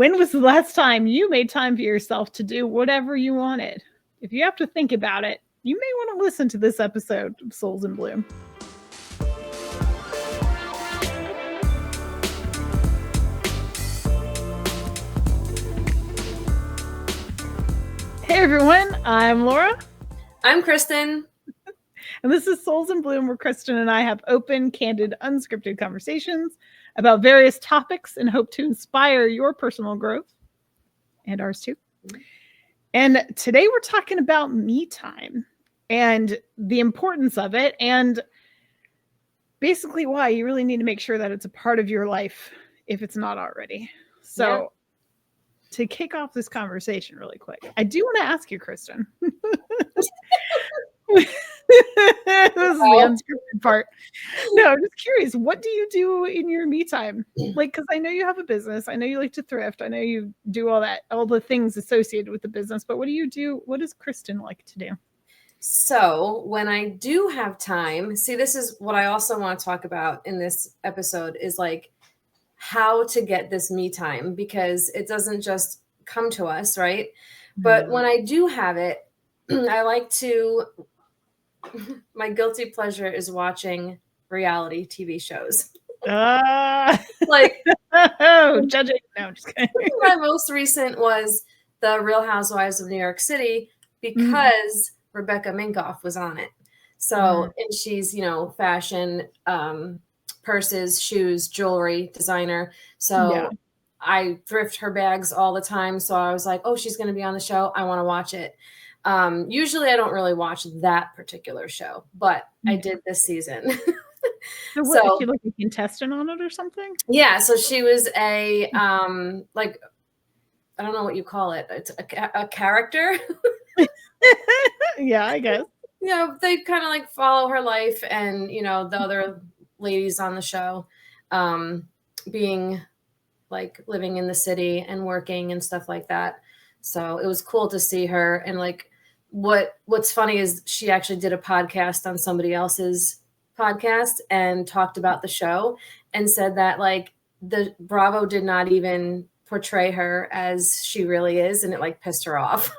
When was the last time you made time for yourself to do whatever you wanted? If you have to think about it, you may want to listen to this episode of Souls in Bloom. Hey everyone, I'm Laura. I'm Kristen. And this is Souls in Bloom, where Kristen and I have open, candid, unscripted conversations about various topics and hope to inspire your personal growth and ours too. And today we're talking about me time and the importance of it, and basically why you really need to make sure that it's a part of your life if it's not already. So to kick off this conversation really quick, I do want to ask you, Kristen. This is the unscripted part. No, I'm just curious. What do you do in your me time? Like, because I know you have a business. I know you like to thrift. I know you do all the things associated with the business. But what do you do? What does Kristen like to do? So when I do have time, see, this is what I also want to talk about in this episode is like how to get this me time, because it doesn't just come to us, right? But when I do have it, I like to... My guilty pleasure is watching reality TV shows. Like, judging. No, I'm just kidding. My most recent was The Real Housewives of New York City, because Rebecca Minkoff was on it. So, and she's, fashion, purses, shoes, jewelry designer. So I thrift her bags all the time. So I was like, oh, she's going to be on the show. I want to watch it. Usually I don't really watch that particular show, but I did this season. So what, is she like a contestant on it or something? Yeah. So she was a, like, I don't know what you call it. It's a character. Yeah, I guess. They kind of like follow her life and, the other ladies on the show, being like living in the city and working and stuff like that. So it was cool to see her. And like, what's funny is she actually did a podcast on somebody else's podcast and talked about the show and said that like the Bravo did not even portray her as she really is. And it like pissed her off.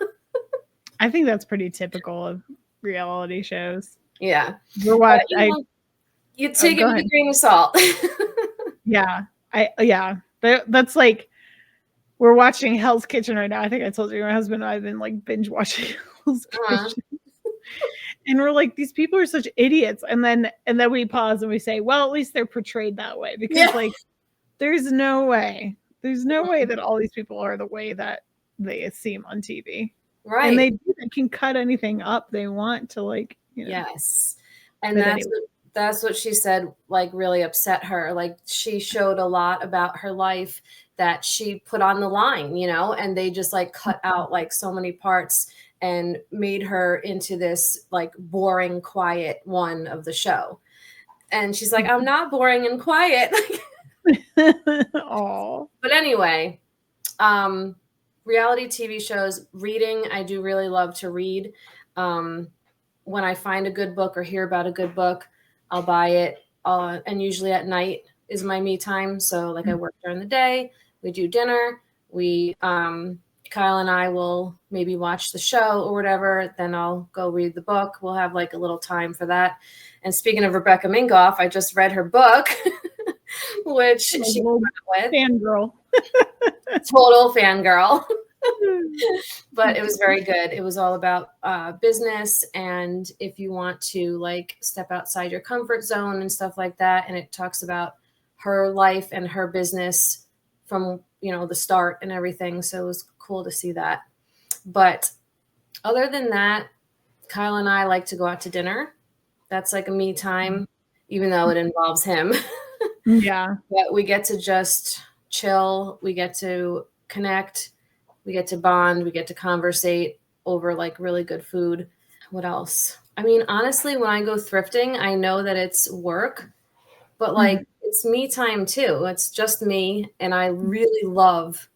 I think that's pretty typical of reality shows. Yeah. You take it with a grain of salt. That's like, we're watching Hell's Kitchen right now. I think I told you my husband and I have been like binge watching Hell's Kitchen. And we're like, these people are such idiots. And then we pause and we say, well, at least they're portrayed that way. Because like, there's no way that all these people are the way that they seem on TV. Right. And they can cut anything up they want to, like, Yes. And that's what she said, like, really upset her. Like, she showed a lot about her life that she put on the line, and they just like cut out like so many parts and made her into this like boring, quiet one of the show. And she's like, I'm not boring and quiet. Oh. But anyway, reality TV shows, reading, I do really love to read. When I find a good book or hear about a good book, I'll buy it. And usually at night is my me time. So like I work during the day, we do dinner, Kyle and I will maybe watch the show or whatever. Then I'll go read the book. We'll have like a little time for that. And speaking of Rebecca Minkoff, I just read her book, which she went with. Fangirl. Total fangirl. But it was very good. It was all about business, and if you want to like step outside your comfort zone and stuff like that. And it talks about her life and her business from the start and everything. So it was cool to see that. But other than that, Kyle and I like to go out to dinner. That's like a me time, even though it involves him. Yeah. But we get to just chill. We get to connect. We get to bond. We get to conversate over like really good food. What else? I mean, honestly, when I go thrifting, I know that it's work, but like it's me time too. It's just me. And I really love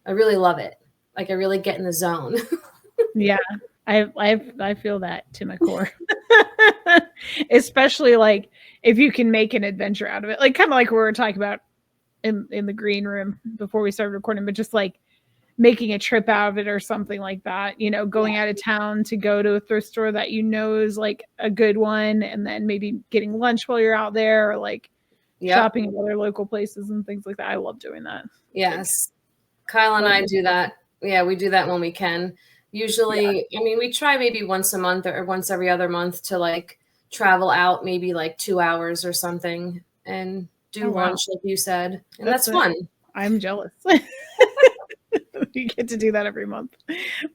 it. Like I really get in the zone. Yeah. I feel that to my core. Especially like if you can make an adventure out of it. Like kind of like we were talking about in the green room before we started recording, but just like making a trip out of it or something like that, you know, going out of town to go to a thrift store that you know is like a good one, and then maybe getting lunch while you're out there, or like shopping at other local places and things like that. I love doing that. Yes. Kyle and I do that. Yeah, we do that when we can. Usually, I mean, we try maybe once a month or once every other month to like travel out maybe like 2 hours or something and do lunch, like you said. And that's fun. I'm jealous. You get to do that every month.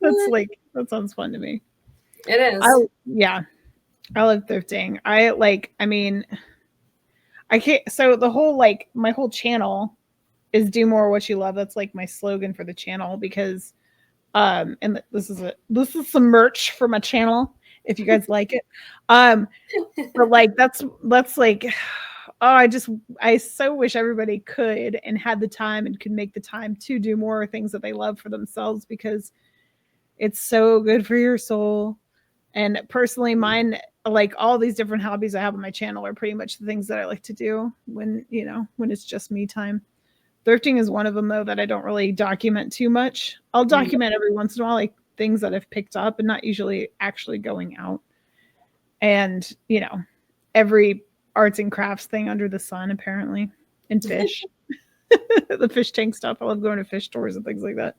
That's like, that sounds fun to me. It is. I love thrifting. I mean, I can't, so the whole, like, my whole channel is do more what you love. That's like my slogan for the channel, because and this is some merch for my channel if you guys like it. But like that's like, oh, I so wish everybody could and had the time and could make the time to do more things that they love for themselves, because it's so good for your soul. And personally, mine, like all these different hobbies I have on my channel, are pretty much the things that I like to do when, you know, when it's just me time. Thrifting is one of them, though, that I don't really document too much. I'll document every once in a while, like things that I've picked up, and not usually actually going out. And, you know, every arts and crafts thing under the sun, apparently, and fish. The fish tank stuff. I love going to fish stores and things like that.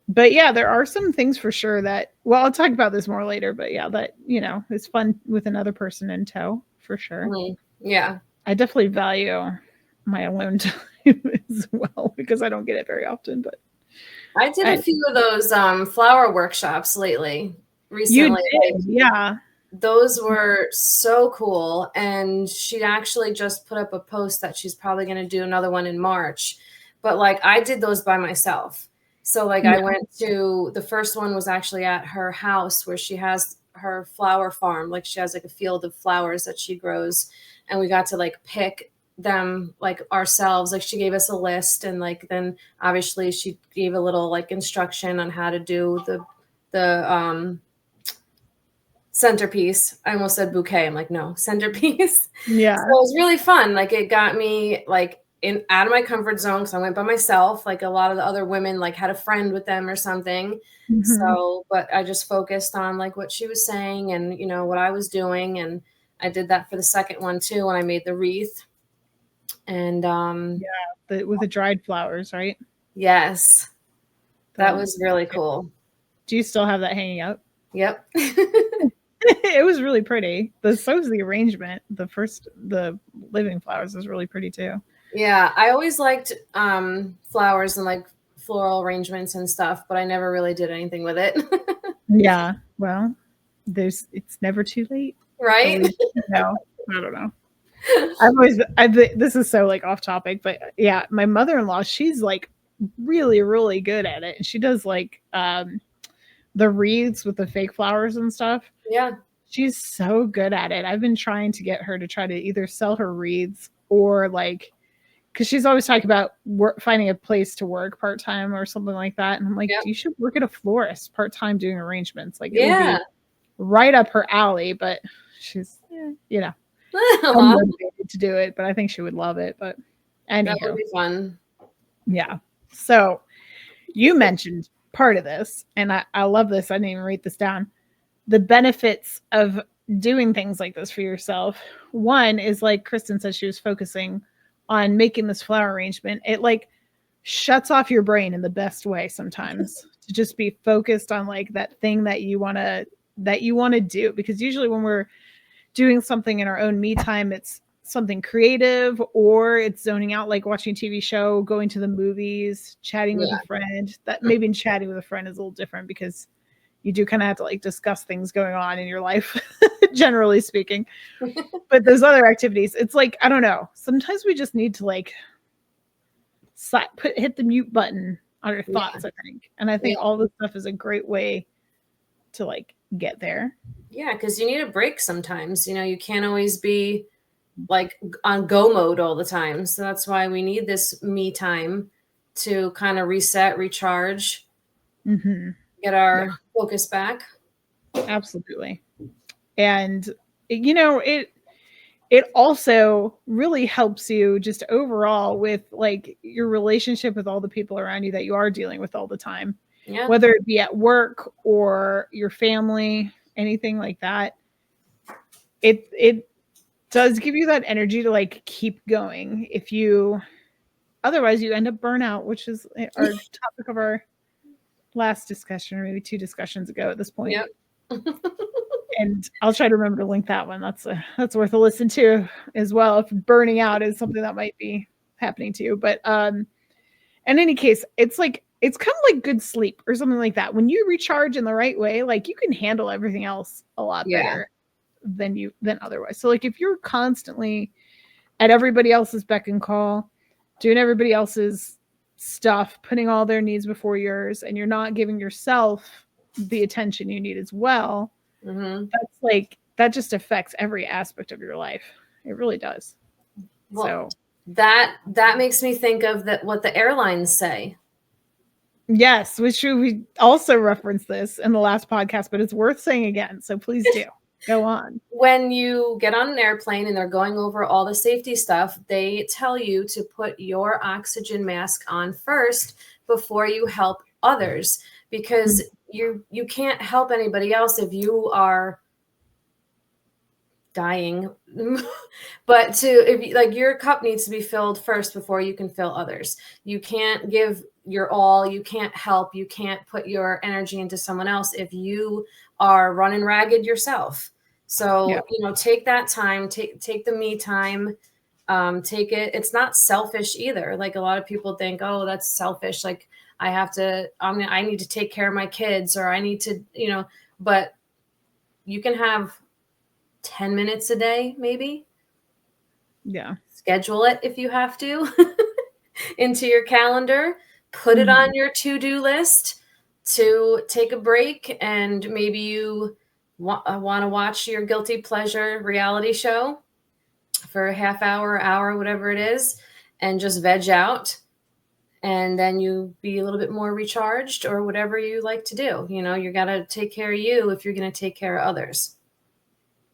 But yeah, there are some things for sure that, well, I'll talk about this more later, but yeah, that, you know, is fun with another person in tow, for sure. Yeah. I definitely value my alone time as well, because I don't get it very often. But I did a few of those flower workshops recently. You did, yeah. Those were so cool. And she actually just put up a post that she's probably going to do another one in March. But like, I did those by myself. So like I went to, the first one was actually at her house where she has her flower farm. Like she has like a field of flowers that she grows, and we got to like pick them like ourselves. Like she gave us a list, and like then obviously she gave a little like instruction on how to do the centerpiece. I almost said bouquet. I'm like, no, centerpiece. Yeah. So it was really fun. Like it got me like out of my comfort zone, because I went by myself. Like a lot of the other women like had a friend with them or something. So, but I just focused on like what she was saying and, you know, what I was doing. And I did that for the second one too, when I made the wreath. And with the dried flowers, right? Yes. That was really cool. Do you still have that hanging up? Yep. It was really pretty. So was the arrangement. The living flowers was really pretty too. Yeah, I always liked flowers and like floral arrangements and stuff, but I never really did anything with it. Yeah, well, it's never too late, right? No, I don't know. This is so like off topic, but yeah, my mother-in-law, she's like really, really good at it, and she does like the wreaths with the fake flowers and stuff. Yeah, she's so good at it. I've been trying to get her to try to either sell her wreaths or like, because she's always talking about finding a place to work part-time or something like that. And I'm like, you should work at a florist part-time doing arrangements. Like, it would be right up her alley, but she's, you know, unmotivated to do it, but I think she would love it. But anywho, that would be fun. Yeah. So you mentioned part of this, and I love this. I didn't even write this down. The benefits of doing things like this for yourself. One is, like Kristen said, she was focusing on making this flower arrangement. It like shuts off your brain in the best way sometimes to just be focused on like that thing that you want to do. Because usually when we're doing something in our own me time, it's something creative, or it's zoning out, like watching a TV show, going to the movies, chatting with a friend. That maybe chatting with a friend is a little different, because you do kind of have to like discuss things going on in your life, generally speaking. But those other activities, it's like, I don't know. Sometimes we just need to like hit the mute button on your thoughts, I think. And I think all this stuff is a great way to like get there. Yeah, because you need a break sometimes. You know, you can't always be like on go mode all the time. So that's why we need this me time to kind of reset, recharge, get our focus back. Absolutely. And you know, it also really helps you just overall with like your relationship with all the people around you that you are dealing with all the time, Yeah. whether it be at work or your family, anything like that. It does give you that energy to like keep going. If you otherwise you end up burnout, which is our topic of our last discussion, or maybe 2 discussions ago at this point. Yep. And I'll try to remember to link that one. That's worth a listen to as well, if burning out is something that might be happening to you. But in any case, it's like it's kind of like good sleep or something like that. When you recharge in the right way, like you can handle everything else a lot Yeah. better than otherwise. So like if you're constantly at everybody else's beck and call, doing everybody else's stuff, putting all their needs before yours, and you're not giving yourself the attention you need as well, that's like that just affects every aspect of your life. It really does. Well, so that makes me think of what the airlines say. Yes, we also referenced this in the last podcast, but it's worth saying again. So please do go on. When you get on an airplane and they're going over all the safety stuff, they tell you to put your oxygen mask on first before you help others, because you can't help anybody else if you are dying. But if like your cup needs to be filled first before you can fill others. You can't give your all, you can't help, you can't put your energy into someone else if you are running ragged yourself. So, take that time, take the me time, take it. It's not selfish either. Like a lot of people think, oh, that's selfish. Like I need to take care of my kids, or I need to, but you can have 10 minutes a day, maybe. Yeah. Schedule it if you have to into your calendar, put it on your to-do list to take a break. And maybe you want to watch your guilty pleasure reality show for a half hour, whatever it is, and just veg out. And then you be a little bit more recharged, or whatever you like to do. You got to take care of you if you're going to take care of others.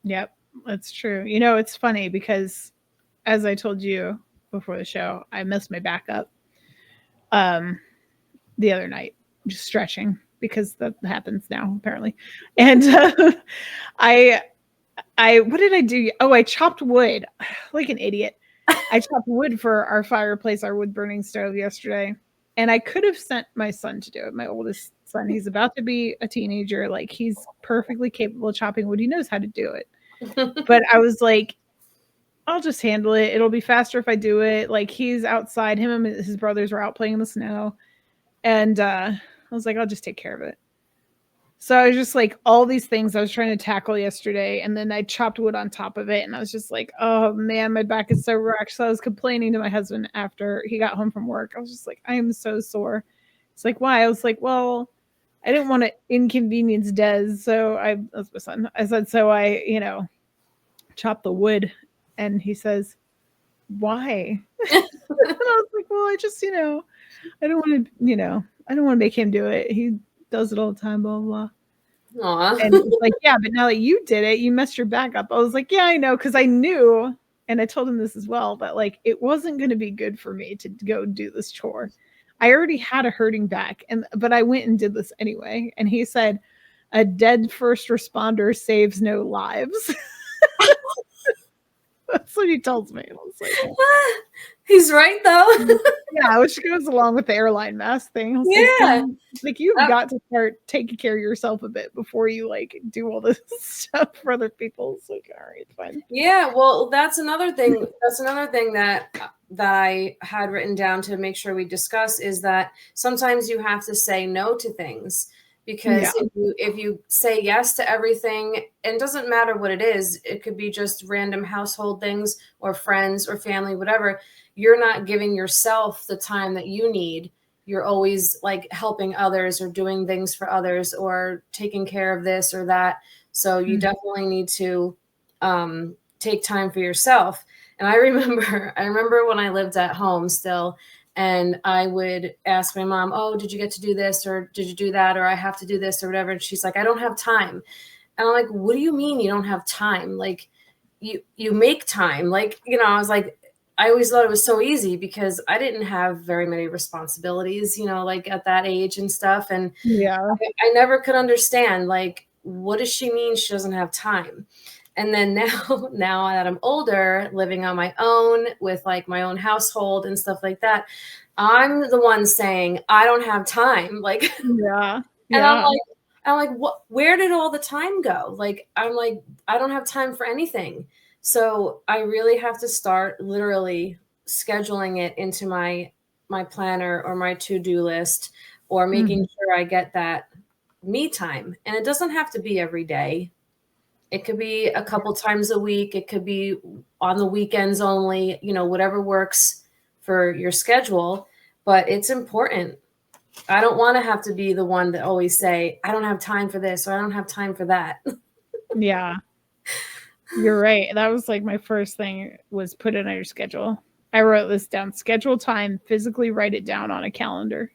Yep, that's true. It's funny because as I told you before the show, I messed my back up the other night, just stretching, because that happens now apparently. And I what did I do? Oh, I chopped wood like an idiot. I chopped wood for our fireplace, our wood burning stove yesterday. And I could have sent my son to do it. My oldest son, he's about to be a teenager. Like he's perfectly capable of chopping wood. He knows how to do it. But I was like, I'll just handle it. It'll be faster if I do it. Like he's outside. Him and his brothers were out playing in the snow. And I was like, I'll just take care of it. So I was just like, all these things I was trying to tackle yesterday, and then I chopped wood on top of it, and I was just like, oh man, my back is so wrecked. So I was complaining to my husband after he got home from work. I was just like, I am so sore. It's like, why? I was like, well, I didn't want to inconvenience Des, so that's my son. I said, so I, chopped the wood, and he says, why? And I was like, well, I just, I don't want to, I don't want to make him do it. He does it all the time, blah, blah, blah. Aww. And it's like, yeah, but now that you did it, you messed your back up. I was like, yeah, I know, because I knew, and I told him this as well, that like it wasn't going to be good for me to go do this chore. I already had a hurting back, but I went and did this anyway. And he said, a dead first responder saves no lives. That's what he tells me. I was like, he's right though. Yeah, which goes along with the airline mask thing. I was like you've got to start taking care of yourself a bit before you like do all this stuff for other people. It's like, all right, fine. Yeah, well, that's another thing. That's another thing that I had written down to make sure we discuss, is that sometimes you have to say no to things, because if you say yes to everything, and it doesn't matter what it is, it could be just random household things or friends or family, whatever, you're not giving yourself the time that you need. You're always like helping others or doing things for others or taking care of this or that. So you definitely need to take time for yourself. And I remember when I lived at home still, and I would ask my mom, oh, did you get to do this? Or did you do that? Or I have to do this or whatever. And she's like, I don't have time. And I'm like, what do you mean you don't have time? Like, you make time. Like, I was like, I always thought it was so easy because I didn't have very many responsibilities, like at that age and stuff. And Yeah. I never could understand, like, what does she mean she doesn't have time? And then now that I'm older, living on my own with like my own household and stuff like that, I'm the one saying, I don't have time. Like, Yeah. and Yeah. I'm like, what, where did all the time go? Like, I'm like, I don't have time for anything. So I really have to start literally scheduling it into my planner or my to-do list, or making sure I get that me time. And it doesn't have to be every day. It could be a couple times a week. It could be on the weekends only, whatever works for your schedule. But it's important. I don't want to have to be the one to always say, I don't have time for this or I don't have time for that. Yeah. You're right. That was like my first thing, was put it on your schedule. I wrote this down. Schedule time, physically write it down on a calendar.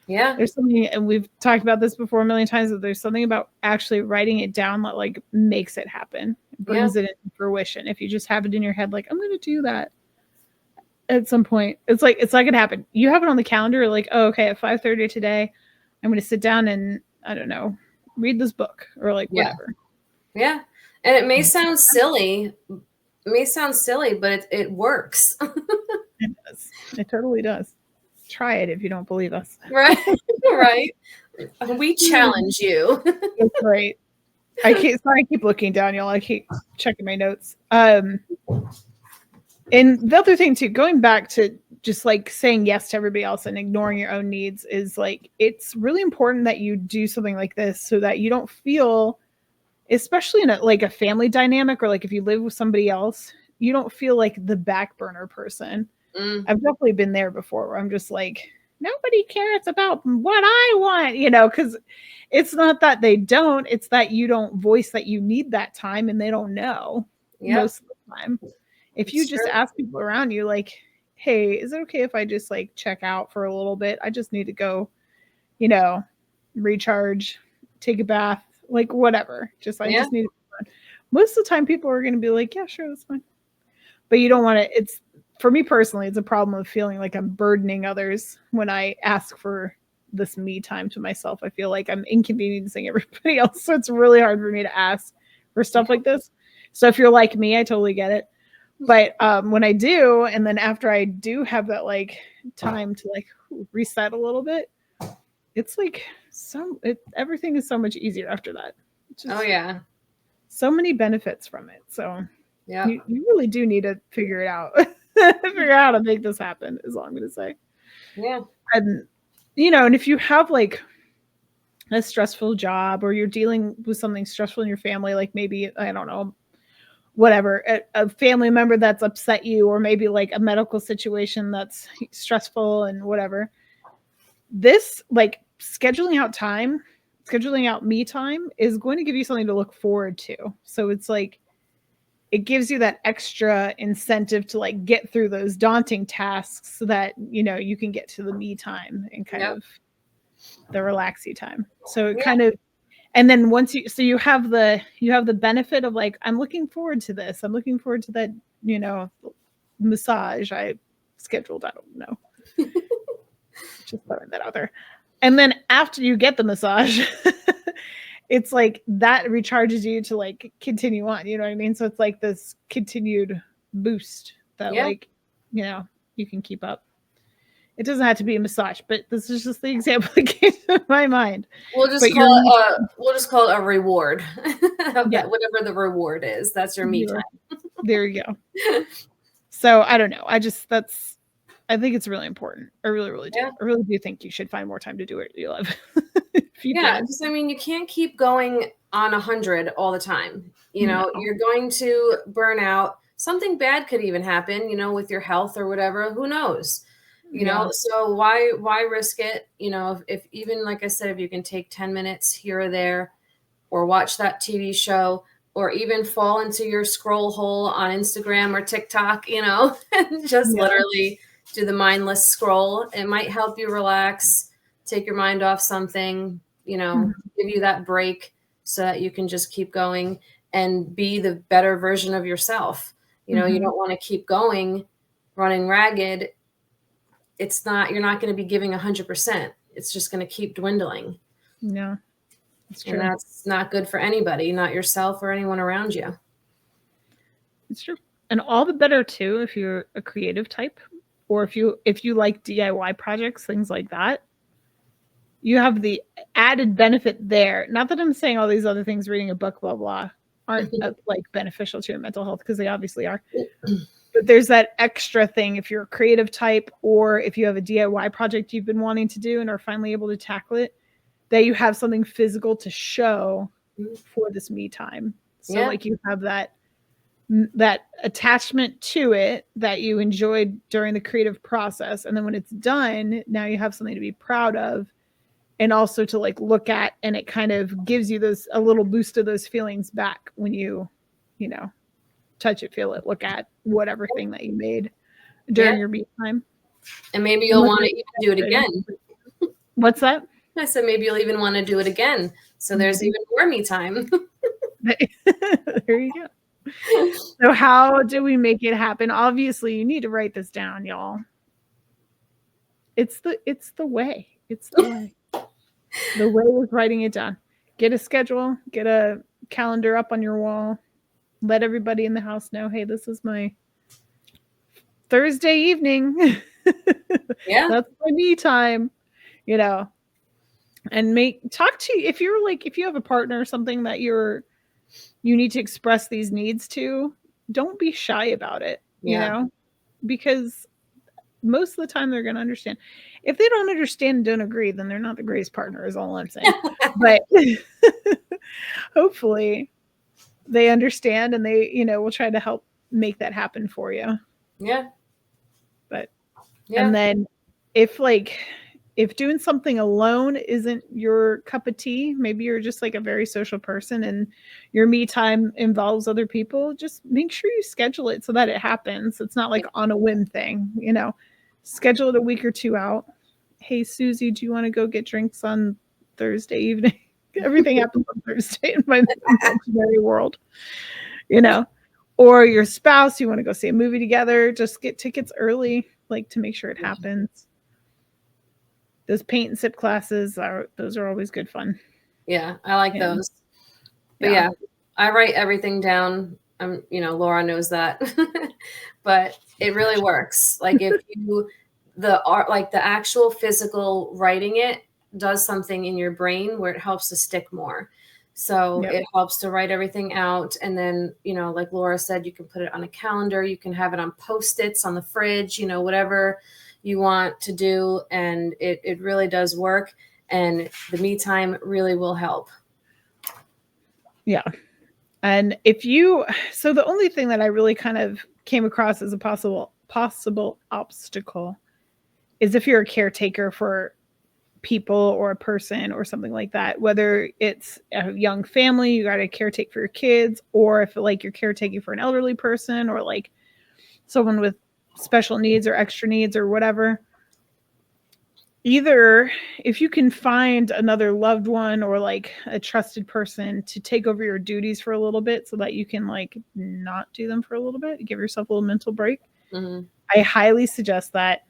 Yeah. There's something, and we've talked about this before a million times, that there's something about actually writing it down that like makes it happen, brings it into fruition. If you just have it in your head, like, I'm going to do that at some point, it's not going to happen. You have it on the calendar, like, oh, okay, at 5:30 today, I'm going to sit down and, I don't know, read this book, or like whatever. Yeah. And it may sound silly. But it works. It does. It totally does. Try it if you don't believe us. Right. Right. We challenge you. That's right. I keep looking down, y'all. I keep checking my notes. And the other thing too, going back to just like saying yes to everybody else and ignoring your own needs, is like, it's really important that you do something like this so that you don't feel, especially in a family dynamic, or like if you live with somebody else, you don't feel like the back burner person. I've definitely been there before, where I'm just like, nobody cares about what I want, because it's not that they don't, it's that you don't voice that you need that time, and they don't know most of the time. If you just ask people around you, like, hey, is it okay if I just like check out for a little bit? I just need to go, recharge, take a bath, like whatever. I just need to. Most of the time people are going to be like, yeah, sure, that's fine. But you don't want to, for me personally, it's a problem of feeling like I'm burdening others when I ask for this me time to myself. I feel like I'm inconveniencing everybody else. So it's really hard for me to ask for stuff like this. So if you're like me, I totally get it. But when I do, and then after I do have that like time to like reset a little bit, it's like everything is so much easier after that. So many benefits from it. So you really do need to figure it out. Figure out how to make this happen, is all I'm going to say. Yeah. And and if you have like a stressful job, or you're dealing with something stressful in your family, like maybe, I don't know, whatever, a family member that's upset you, or maybe like a medical situation that's stressful and whatever, this like scheduling out me time is going to give you something to look forward to. So it's like, it gives you that extra incentive to like get through those daunting tasks, so that you can get to the me time and kind of the relaxy time. So it kind of, and then once you have the benefit of like, I'm looking forward to this, I'm looking forward to that massage I scheduled, I don't know. Just throwing that out there. And then after you get the massage, it's like that recharges you to like continue on, you know what I mean? So it's like this continued boost that like, you can keep up. It doesn't have to be a massage, but this is just the example that came to my mind. We'll just call it a reward. Whatever the reward is, that's your me time. There you go. So I don't know. I think it's really important. I really, really do. I really do think you should find more time to do what you love. You can't keep going on 100 all the time. You're going to burn out. Something bad could even happen, with your health or whatever. Who knows? So why risk it? If even, like I said, if you can take 10 minutes here or there, or watch that TV show, or even fall into your scroll hole on Instagram or TikTok, and just literally do the mindless scroll. It might help you relax, take your mind off something, give you that break so that you can just keep going. and be the better version of yourself. You know, you don't want to keep going, running ragged. You're not going to be giving 100%. It's just going to keep dwindling. No, it's true. And that's not good for anybody, not yourself or anyone around you. It's true. And all the better too, if you're a creative type, or if you like DIY projects, things like that, you have the added benefit there. Not that I'm saying all these other things, reading a book, blah, blah, aren't like beneficial to your mental health, because they obviously are. But there's that extra thing if you're a creative type, or if you have a DIY project you've been wanting to do and are finally able to tackle it, that you have something physical to show for this me time. So like you have that attachment to it that you enjoyed during the creative process. And then when it's done, now you have something to be proud of, and also to like look at, and it kind of gives you a little boost of those feelings back when you know, touch it, feel it, look at whatever thing that you made during your me time. And maybe you'll want to even do it again. What's that? I said maybe you'll even want to do it again. So there's even more me time. There you go. So how do we make it happen? Obviously, you need to write this down, y'all. It's the way. It's the way. The way is writing it down. Get a schedule, get a calendar up on your wall. Let everybody in the house know, hey, this is my Thursday evening. Yeah. That's my me time, you know. And talk to, if you have a partner or something that you need to express these needs to, don't be shy about it, you know, because most of the time they're going to understand. If they don't understand and don't agree, then they're not the greatest partner, is all I'm saying. But hopefully they understand, and they, you know, will try to help make that happen for you. Yeah. But, and then if doing something alone isn't your cup of tea, maybe you're just like a very social person and your me time involves other people, just make sure you schedule it so that it happens. It's not like on a whim thing, you know. Schedule it a week or two out. Hey, Susie, do you want to go get drinks on Thursday evening? Everything happens on Thursday in my imaginary world, you know. Or your spouse, you want to go see a movie together, just get tickets early, like, to make sure it happens. Those paint and sip classes those are always good fun. Yeah, I like those. But yeah, I write everything down. You know, Laura knows that. But it really works. Like if the actual physical writing it does something in your brain where it helps to stick more. So it helps to write everything out. And then, you know, like Laura said, you can put it on a calendar, you can have it on Post-its on the fridge, you know, whatever you want to do. And it really does work. And the me time really will help. Yeah. And so the only thing that I really kind of came across as a possible obstacle is if you're a caretaker for people or a person or something like that, whether it's a young family, you got to caretake for your kids, or if like you're caretaking for an elderly person or like someone with special needs or extra needs or whatever. Either if you can find another loved one or like a trusted person to take over your duties for a little bit so that you can like not do them for a little bit, give yourself a little mental break. I highly suggest that.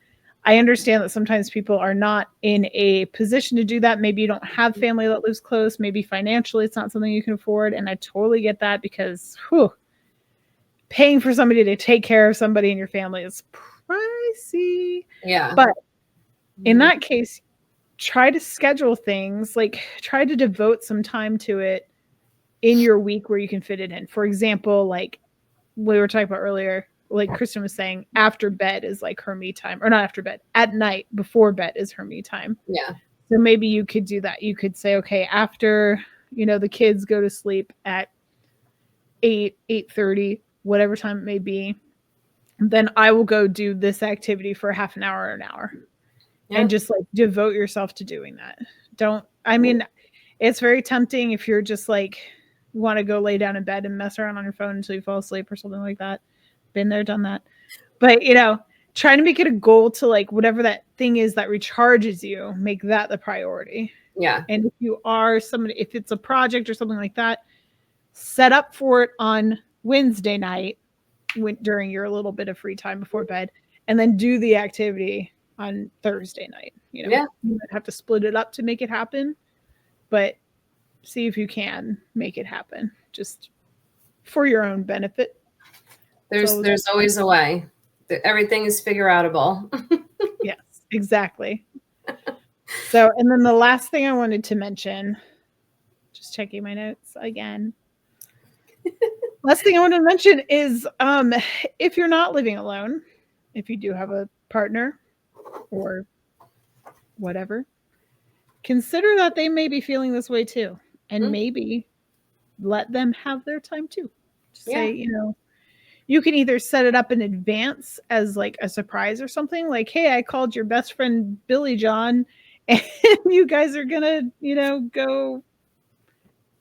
I understand that sometimes people are not in a position to do that. Maybe you don't have family that lives close. Maybe financially it's not something you can afford. And I totally get that, because paying for somebody to take care of somebody in your family is pricey. Yeah. But in that case, try to schedule things, like try to devote some time to it in your week where you can fit it in. For example, like we were talking about earlier, like Kristen was saying, after bed is like her me time, or not after bed, at night before bed is her me time. Yeah. So maybe you could do that. You could say, okay, after, you know, the kids go to sleep at 8:30, whatever time it may be, then I will go do this activity for half an hour or an hour. And just like devote yourself to doing that. It's very tempting if you're just like want to go lay down in bed and mess around on your phone until you fall asleep or something like that. Been there, done that. But, you know, trying to make it a goal to like whatever that thing is that recharges you, make that the priority. Yeah. And if you are somebody, if it's a project or something like that, set up for it on Wednesday night during your little bit of free time before bed, and then do the activity on Thursday night. You might have to split it up to make it happen, but see if you can make it happen just for your own benefit. There's always a way. Everything is figure outable. Yes, exactly. So, and then the last thing I wanted to mention, just checking my notes again. Last thing I want to mention is if you're not living alone, if you do have a partner or whatever, consider that they may be feeling this way too. And maybe let them have their time too. Just say, you can either set it up in advance as like a surprise or something, like, hey, I called your best friend Billy John and you guys are gonna, go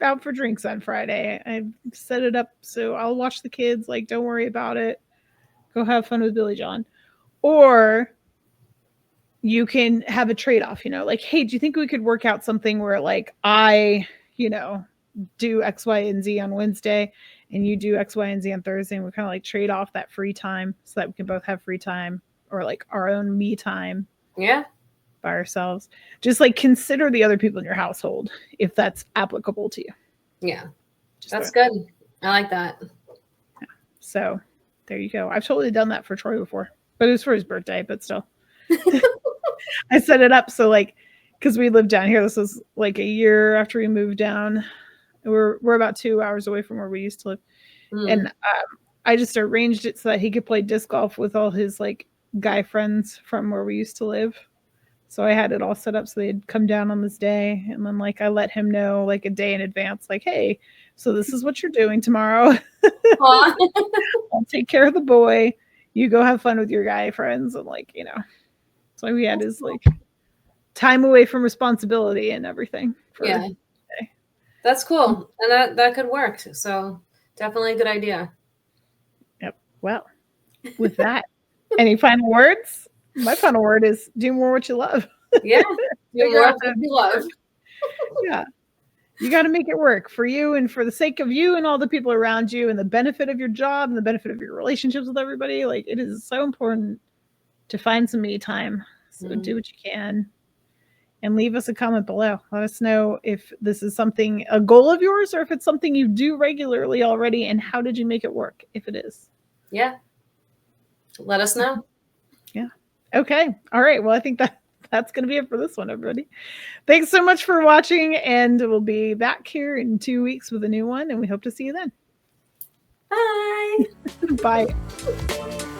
out for drinks on Friday. I set it up so I'll watch the kids. Like, don't worry about it. Go have fun with Billy John. Or you can have a trade-off, like, hey, do you think we could work out something where like I, do X, Y, and Z on Wednesday and you do X, Y, and Z on Thursday, and we kind of like trade off that free time so that we can both have free time or like our own me time. Yeah. By ourselves. Just like consider the other people in your household if that's applicable to you. Yeah. That's good. I like that. Yeah. So there you go. I've totally done that for Troy before, but it was for his birthday, but still. I set it up so like, because we lived down here, this was like a year after we moved down. We're about 2 hours away from where we used to live. And I just arranged it so that he could play disc golf with all his like guy friends from where we used to live. So I had it all set up so they'd come down on this day. And then like I let him know like a day in advance, like, hey, so this is what you're doing tomorrow. I'll take care of the boy. You go have fun with your guy friends. And like, so we had his like time away from responsibility and everything. Yeah. That's cool. And that could work. So definitely a good idea. Yep. Well, with that, any final words? My final word is do more what you love. Yeah. Do more what you love. Yeah. You got to make it work for you and for the sake of you and all the people around you and the benefit of your job and the benefit of your relationships with everybody. Like, it is so important to find some me time. So do what you can and leave us a comment below. Let us know if this is a goal of yours, or if it's something you do regularly already, and how did you make it work if it is. Yeah. Let us know. Yeah. Okay. All right. Well, I think that's going to be it for this one, everybody. Thanks so much for watching, and we'll be back here in 2 weeks with a new one, and we hope to see you then. Bye. Bye.